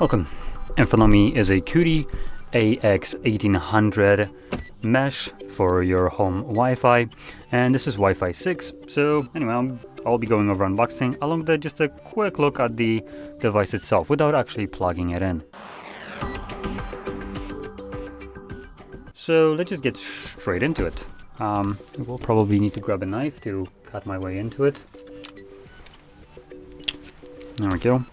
Welcome. In front of me is a Cudy AX1800 mesh for your home Wi-Fi, and this is Wi-Fi 6. So anyway, I'll be going over unboxing along with just a quick look at the device itself without actually plugging it in. So let's just get straight into it. We'll probably need to grab a knife to cut my way into it. There we go.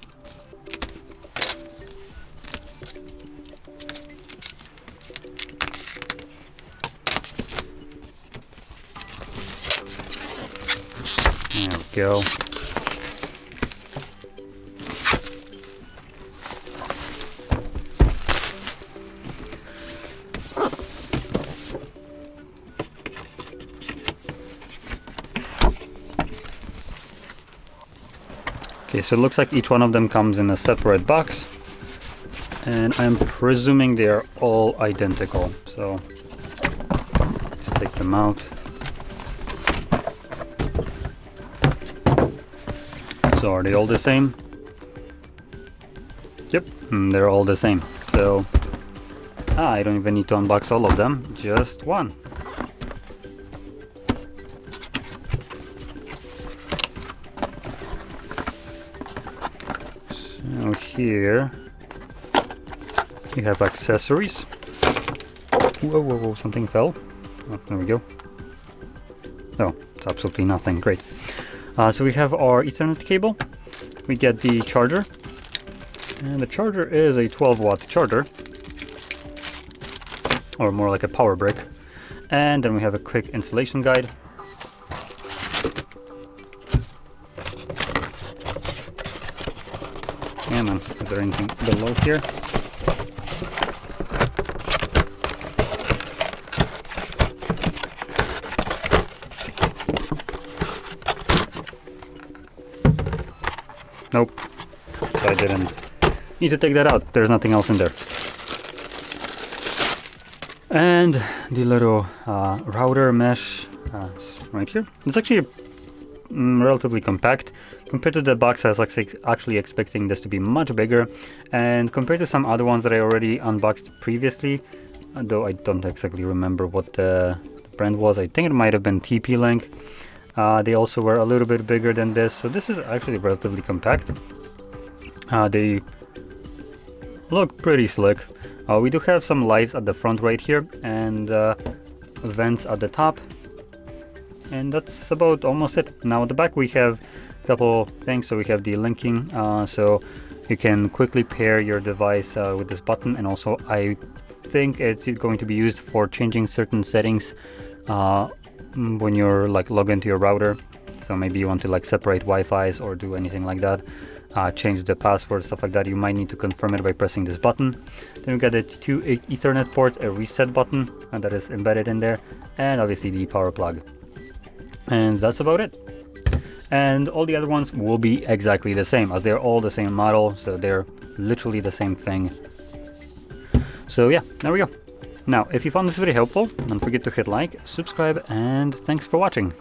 There we go. Okay, so it looks like each one of them comes in a separate box, and I'm presuming they are all identical. So just take them out. So are they all the same? Yep, they're all the same. So I don't even need to unbox all of them, just one. So here we have accessories. Whoa, whoa, whoa, something fell. Oh, there we go. Oh, it's absolutely nothing. Great. So we have our Ethernet cable. We get the charger. And the charger is a 12-watt charger. Or more like a power brick. And then we have a quick installation guide. Yeah, man, is there anything below here? Nope, so I didn't need to take that out. There's nothing else in there. And the little router mesh right here. It's actually relatively compact compared to the box. I was actually expecting this to be much bigger, and compared to some other ones that I already unboxed previously, though I don't exactly remember what the brand was. I think it might have been TP-Link. They also were a little bit bigger than this, so this is actually relatively compact. They look pretty slick. We do have some lights at the front right here, and vents at the top, and that's about almost it. Now at the back we have a couple things. So we have the linking, so you can quickly pair your device with this button, and also I think it's going to be used for changing certain settings when you're log into your router. So maybe you want to separate Wi-Fi's or do anything like that, change the password, stuff like that. You might need to confirm it by pressing this button. Then we got the two Ethernet ports, a reset button that is embedded in there, and obviously the power plug. And that's about it. And all the other ones will be exactly the same, as they're all the same model, so they're literally the same thing. So yeah, there we go. Now, if you found this video helpful, don't forget to hit like, subscribe, and thanks for watching.